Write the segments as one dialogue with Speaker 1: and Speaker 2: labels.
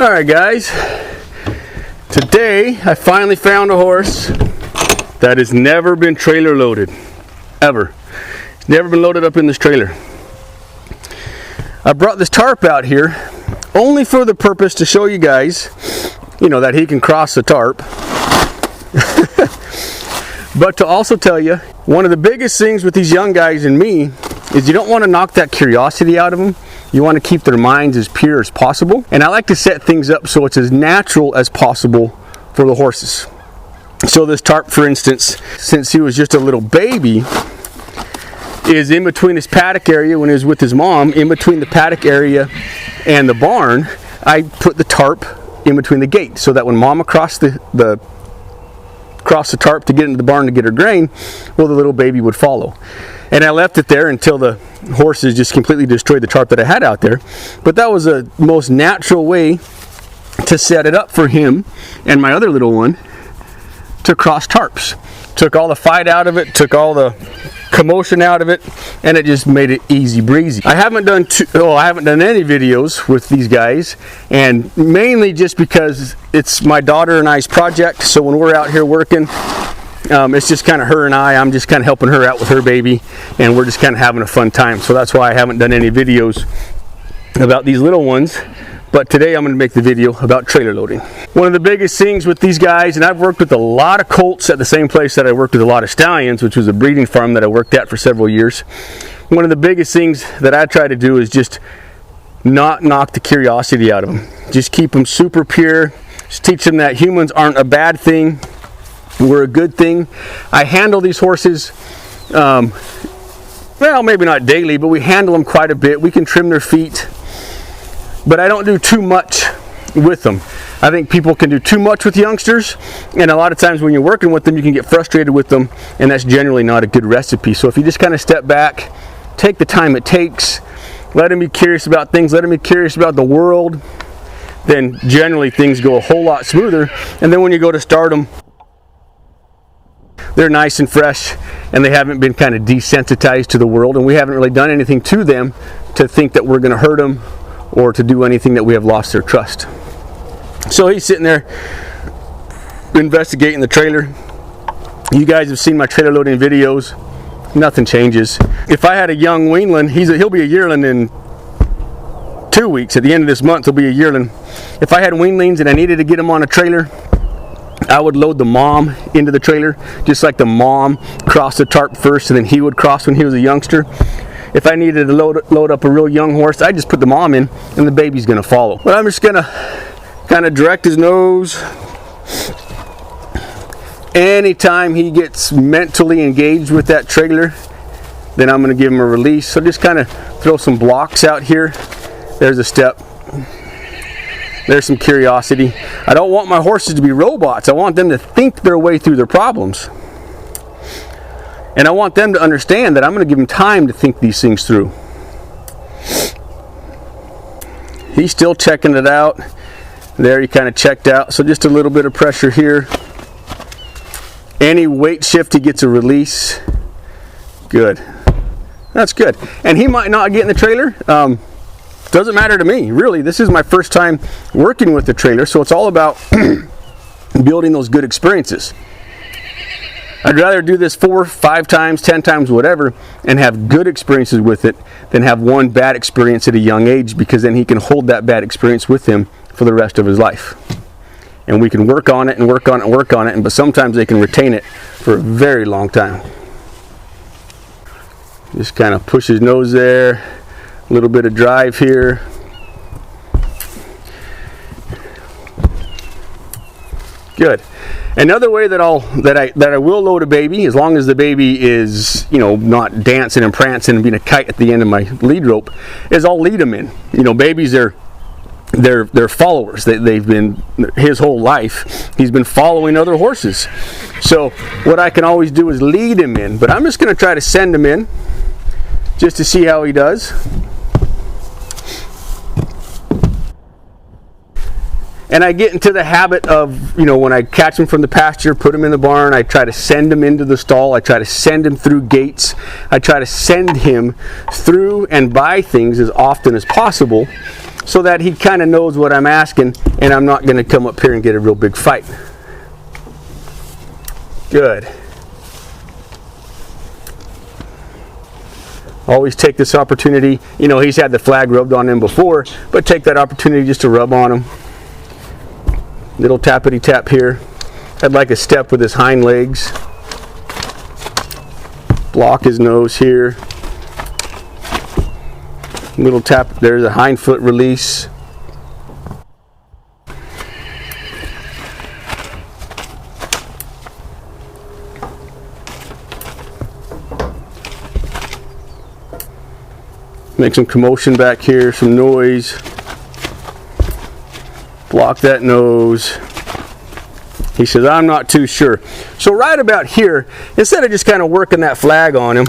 Speaker 1: All right, guys. Today I finally found a horse that has never been trailer loaded, ever. It's never been loaded up in this trailer. I brought this tarp out here only for the purpose to show you guys, that he can cross the tarp. But to also tell you, one of the biggest things with these young guys and me is you don't want to knock that curiosity out of them. You want to keep their minds as pure as possible. And I like to set things up so it's as natural as possible for the horses. So this tarp, for instance, since he was just a little baby, is in between his paddock area when he was with his mom, in between the paddock area and the barn. I put the tarp in between the gate so that when Mama crossed the tarp to get into the barn to get her grain, well, the little baby would follow. And I left it there until the horses just completely destroyed the tarp that I had out there. But that was a most natural way to set it up for him and my other little one to cross tarps. Took all the fight out of it, took all the commotion out of it, and it just made it easy breezy. I haven't done any videos with these guys, and mainly just because it's my daughter and I's project. So when we're out here working, it's just kind of her and I'm just kind of helping her out with her baby, and we're just kind of having a fun time. So that's why I haven't done any videos about these little ones. But today I'm going to make the video about trailer loading. One of the biggest things with these guys, and I've worked with a lot of colts at the same place that I worked with a lot of stallions, which was a breeding farm that I worked at for several years. One of the biggest things that I try to do is just not knock the curiosity out of them. Just keep them super pure. Just teach them that humans aren't a bad thing. We're a good thing. I handle these horses, well, maybe not daily, but we handle them quite a bit. We can trim their feet. But I don't do too much with them. I think people can do too much with youngsters, and a lot of times when you're working with them, you can get frustrated with them, and that's generally not a good recipe. So if you just kind of step back, take the time it takes, let them be curious about things, let them be curious about the world, then generally things go a whole lot smoother. And then when you go to start them, they're nice and fresh, and they haven't been kind of desensitized to the world, and we haven't really done anything to them to think that we're going to hurt them or to do anything that we have lost their trust. So he's sitting there investigating the trailer. You guys have seen my trailer loading videos. Nothing changes. If I had a young weanling, he'll be a yearling in 2 weeks. At the end of this month, he'll be a yearling. If I had weanlings and I needed to get him on a trailer, I would load the mom into the trailer, just like the mom crossed the tarp first and then he would cross when he was a youngster. If I needed to load up a real young horse, I just put the mom in and the baby's going to follow. But I'm just going to kind of direct his nose. Anytime he gets mentally engaged with that trailer, then I'm going to give him a release. So just kind of throw some blocks out here. There's a step. There's some curiosity. I don't want my horses to be robots. I want them to think their way through their problems. And I want them to understand that I'm going to give them time to think these things through. He's still checking it out. There, he kind of checked out. So just a little bit of pressure here. Any weight shift, he gets a release. Good. That's good. And he might not get in the trailer. Doesn't matter to me, really. This is my first time working with the trailer, so it's all about building those good experiences. I'd rather do this 4, 5 times, 10 times, whatever, and have good experiences with it than have one bad experience at a young age, because then he can hold that bad experience with him for the rest of his life. And we can work on it and work on it and work on it, but sometimes they can retain it for a very long time. Just kind of push his nose there, a little bit of drive here. Good. Another way that I will load a baby, as long as the baby is, not dancing and prancing and being a kite at the end of my lead rope, is I'll lead them in. Babies are they're followers. They've been, his whole life he's been following other horses. So what I can always do is lead him in, but I'm just going to try to send him in just to see how he does. And I get into the habit of, when I catch him from the pasture, put him in the barn, I try to send him into the stall. I try to send him through gates. I try to send him through and by things as often as possible, so that he kind of knows what I'm asking, and I'm not going to come up here and get a real big fight. Good. Always take this opportunity, you know, he's had the flag rubbed on him before, but take that opportunity just to rub on him. Little tappity tap here. I'd like a step with his hind legs. Block his nose here. Little tap, there's a hind foot release. Make some commotion back here, some noise. Block that nose. He says, I'm not too sure. So right about here, instead of just kind of working that flag on him,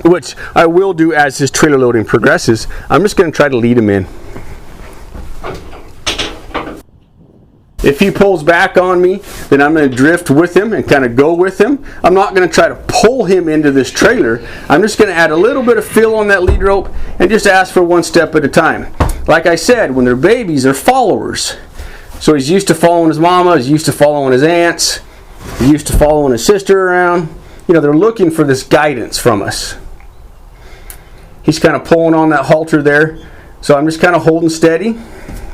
Speaker 1: which I will do as his trailer loading progresses, I'm just going to try to lead him in. If he pulls back on me, then I'm going to drift with him and kind of go with him. I'm not going to try to pull him into this trailer. I'm just going to add a little bit of feel on that lead rope and just ask for one step at a time. Like I said, when they're babies, they're followers. So he's used to following his mama, he's used to following his aunts, he's used to following his sister around. You know, they're looking for this guidance from us. He's kind of pulling on that halter there. So I'm just kind of holding steady.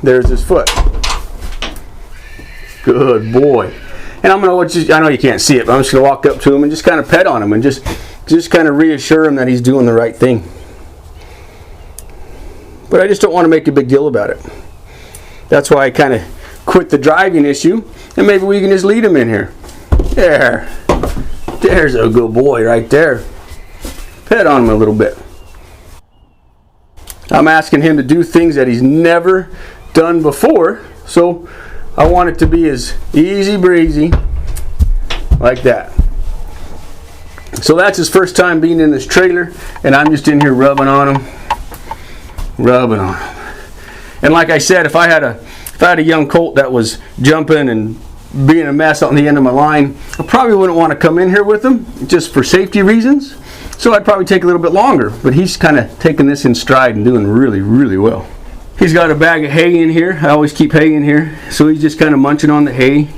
Speaker 1: There's his foot. Good boy. And I'm going to, I know you can't see it, but I'm just going to walk up to him and just kind of pet on him and just kind of reassure him that he's doing the right thing. But I just don't want to make a big deal about it. That's why I kind of quit the driving issue, and maybe we can just lead him in here. There. There's a good boy right there. Pet on him a little bit. I'm asking him to do things that he's never done before, so I want it to be as easy breezy, like that. So that's his first time being in this trailer, and I'm just in here rubbing on him. Rubbing on him. And like I said, if I had a young colt that was jumping and being a mess on the end of my line, I probably wouldn't want to come in here with him, just for safety reasons. So I'd probably take a little bit longer, but he's kind of taking this in stride and doing really, really well. He's got a bag of hay in here. I always keep hay in here. So he's just kind of munching on the hay,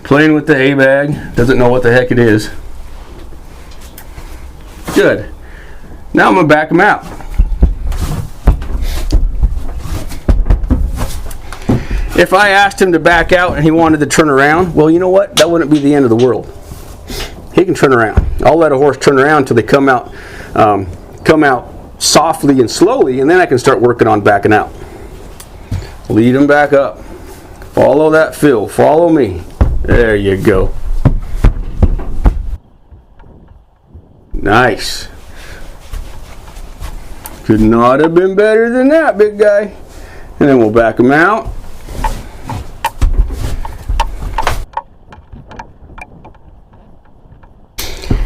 Speaker 1: playing with the hay bag. Doesn't know what the heck it is. Good. Now I'm going to back him out. If I asked him to back out and he wanted to turn around, well, you know what? That wouldn't be the end of the world. He can turn around. I'll let a horse turn around until they come out softly and slowly, and then I can start working on backing out. Lead him back up. Follow that fill. Follow me. There you go. Nice. Could not have been better than that, big guy. And then we'll back him out.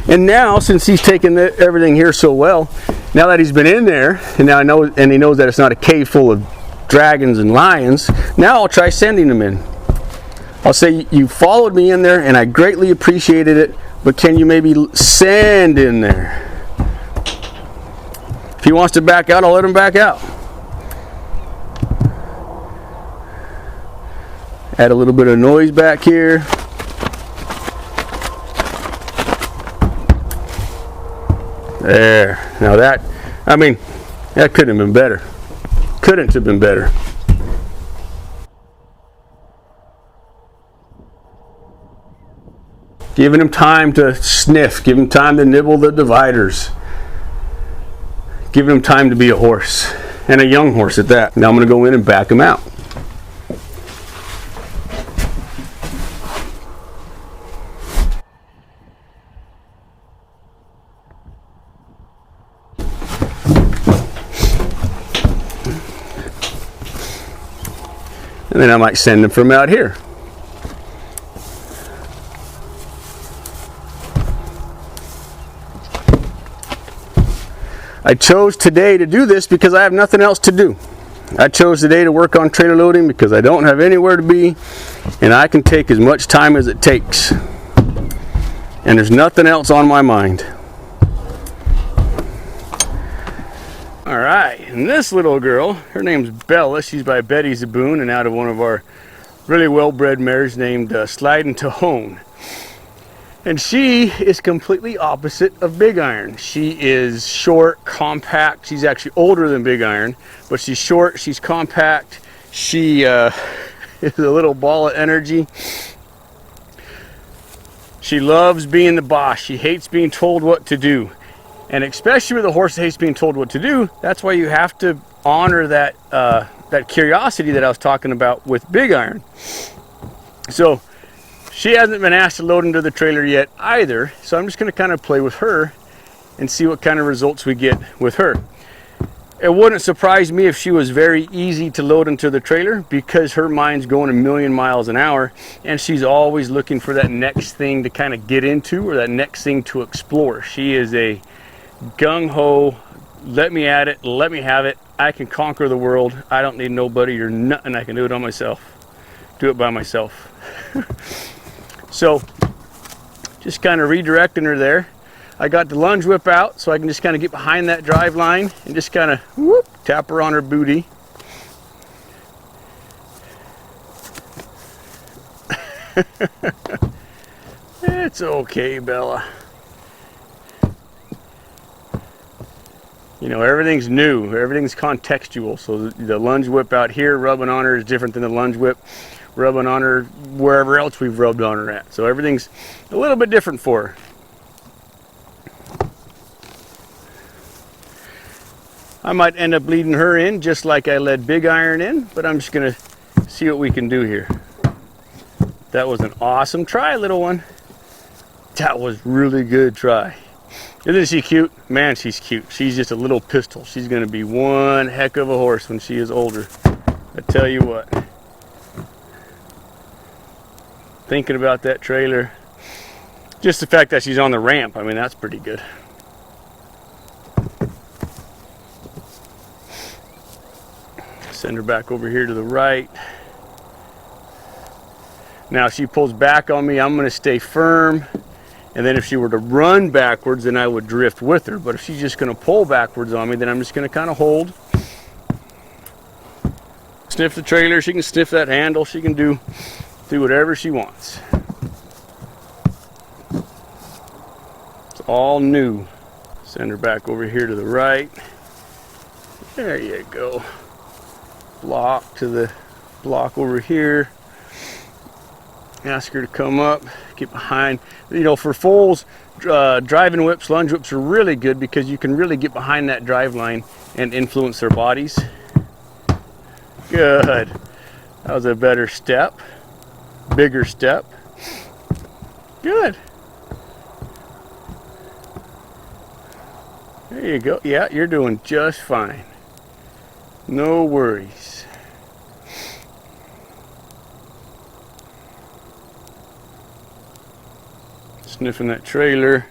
Speaker 1: And now, since he's taken everything here so well, now that he's been in there, and now he knows that it's not a cave full of dragons and lions, now I'll try sending him in. I'll say, you followed me in there, and I greatly appreciated it, but can you maybe send in there? If he wants to back out, I'll let him back out. Add a little bit of noise back here. There. Now that couldn't have been better. Couldn't have been better. Giving him time to sniff. Giving him time to nibble the dividers. Giving him time to be a horse. And a young horse at that. Now I'm going to go in and back him out. And then I might send him from out here. I chose today to do this because I have nothing else to do. I chose today to work on trailer loading because I don't have anywhere to be, and I can take as much time as it takes. And there's nothing else on my mind. All All right, and this little girl, her name's Bella. She's by Betty Zaboon and out of one of our really well-bred mares named Sliding Tahone. And she is completely opposite of Big Iron. She is short, compact. She's actually older than Big Iron, but she's short, she's compact. She is a little ball of energy. She loves being the boss. She hates being told what to do. And especially with a horse that hates being told what to do, that's why you have to honor that that curiosity that I was talking about with Big Iron. So she hasn't been asked to load into the trailer yet either, so I'm just going to kind of play with her and see what kind of results we get with her. It wouldn't surprise me if she was very easy to load into the trailer, because her mind's going a million miles an hour and she's always looking for that next thing to kind of get into, or that next thing to explore. She is a gung-ho, let me at it, let me have it, I can conquer the world, I don't need nobody or nothing, I can do it on myself, do it by myself. So just kind of redirecting her there. I got the lunge whip out so I can just kind of get behind that drive line and just kind of whoop, tap her on her booty. It's okay, Bella. You know, everything's new, everything's contextual. So the lunge whip out here rubbing on her is different than the lunge whip rubbing on her wherever else we've rubbed on her at. So everything's a little bit different for her. I might end up leading her in just like I led Big Iron in, but I'm just gonna see what we can do here. That was an awesome try, little one. That was really good try. Isn't she cute? Man, she's cute. She's just a little pistol. She's gonna be one heck of a horse when she is older. I tell you what. Thinking about that trailer, just the fact that she's on the ramp, I mean, that's pretty good. Send her back over here to the right. Now if she pulls back on me, I'm going to stay firm, and then if she were to run backwards, then I would drift with her. But if she's just going to pull backwards on me, then I'm just going to kind of hold. Sniff the trailer, she can sniff that handle, she can do whatever she wants. It's all new. Send her back over here to the right. There you go. Block to the block over here. Ask her to come up, get behind. You know, for foals, driving whips, lunge whips are really good because you can really get behind that drive line and influence their bodies. Good. That was a better step. Bigger step. Good. There you go. Yeah, you're doing just fine. No worries. Sniffing that trailer.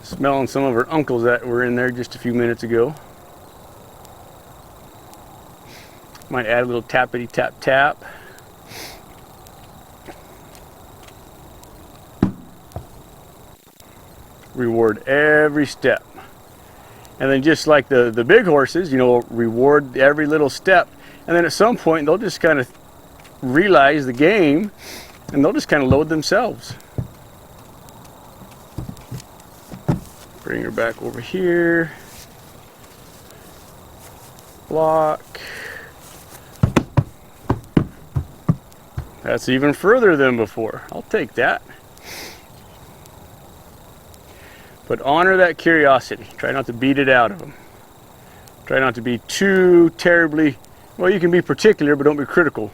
Speaker 1: Smelling some of her uncles that were in there just a few minutes ago. Might add a little tappity tap tap. Reward every step. And then just like the big horses, you know, reward every little step. And then at some point they'll just kind of realize the game and they'll just kind of load themselves. Bring her back over here. Block. That's even further than before. I'll take that. But honor that curiosity. Try not to beat it out of them. Try not to be too terribly, well, you can be particular, but don't be critical.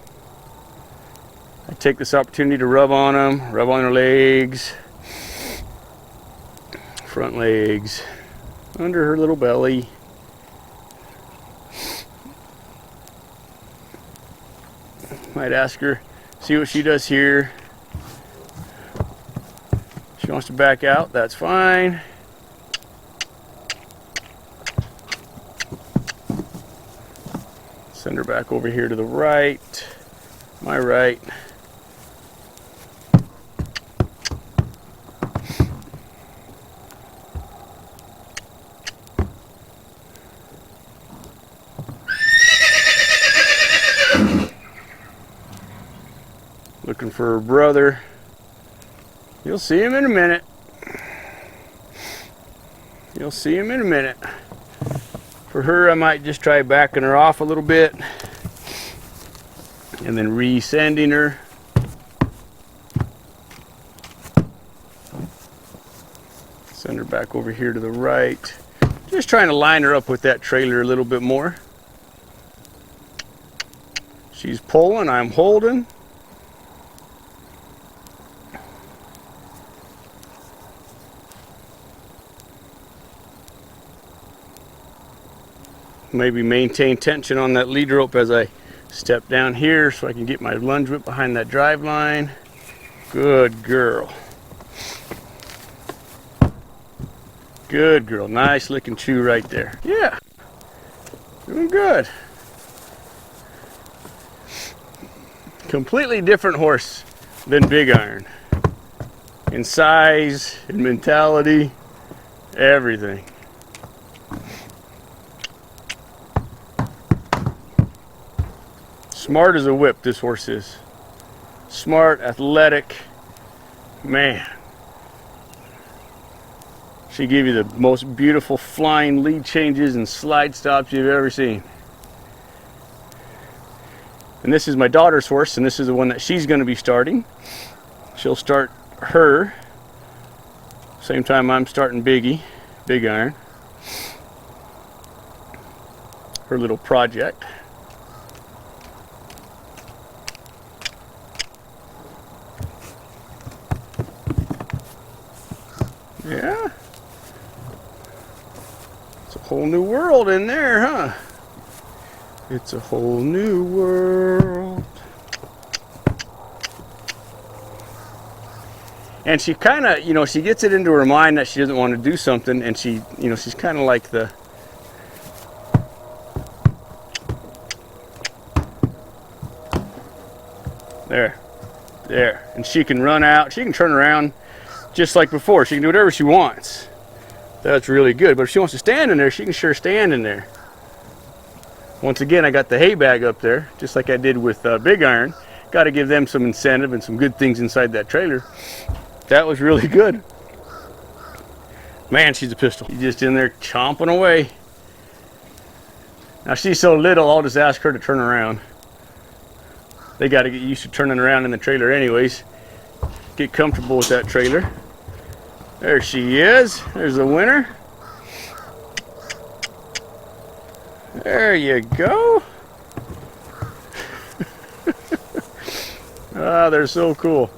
Speaker 1: I take this opportunity to rub on them, rub on their legs, front legs, under her little belly. Might ask her, see what she does here. She wants to back out, that's fine. Send her back over here to the right, my right. looking for her brother. You'll see him in a minute. You'll see him in a minute. For her, I might just try backing her off a little bit and then resending her. Send her back over here to the right. Just trying to line her up with that trailer a little bit more. She's pulling, I'm holding. Maybe maintain tension on that lead rope as I step down here so I can get my lunge whip behind that drive line. Good girl. Good girl. Nice lick and chew right there. Yeah. Doing good. Completely different horse than Big Iron. In size, in mentality, everything. Smart as a whip, this horse is. Smart, athletic, man. She gave you the most beautiful flying lead changes and slide stops you've ever seen. And this is my daughter's horse, and this is the one that she's going to be starting. She'll start her same time I'm starting Big Iron. Her little project. Yeah. It's a whole new world in there, huh? It's a whole new world. And she kind of, you know, she gets it into her mind that she doesn't want to do something, and she, you know, she's kind of like the there, and she can run out, she can turn around just like before. She can do whatever she wants. That's really good. But if she wants to stand in there, she can sure stand in there. Once again, I got the hay bag up there, just like I did with Big Iron. Got to give them some incentive and some good things inside that trailer. That was really good. Man, she's a pistol. She's just in there chomping away. Now she's so little, I'll just ask her to turn around. They got to get used to turning around in the trailer anyways. Get comfortable with that trailer. There she is. There's the winner. There you go. Ah, they're so cool.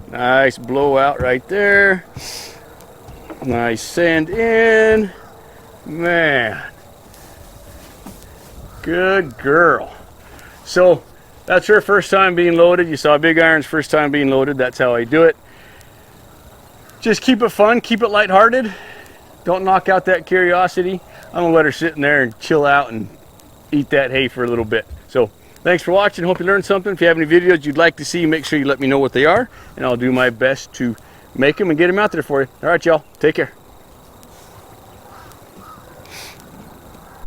Speaker 1: Nice blowout right there. Nice send in. Man. Good girl. So that's her first time being loaded. You saw Big Iron's first time being loaded. That's how I do it. Just keep it fun, keep it lighthearted. Don't knock out that curiosity. I'm gonna let her sit in there and chill out and eat that hay for a little bit. So thanks for watching. Hope you learned something. If you have any videos you'd like to see, make sure you let me know what they are, and I'll do my best to make them and get them out there for you. All right, y'all, take care.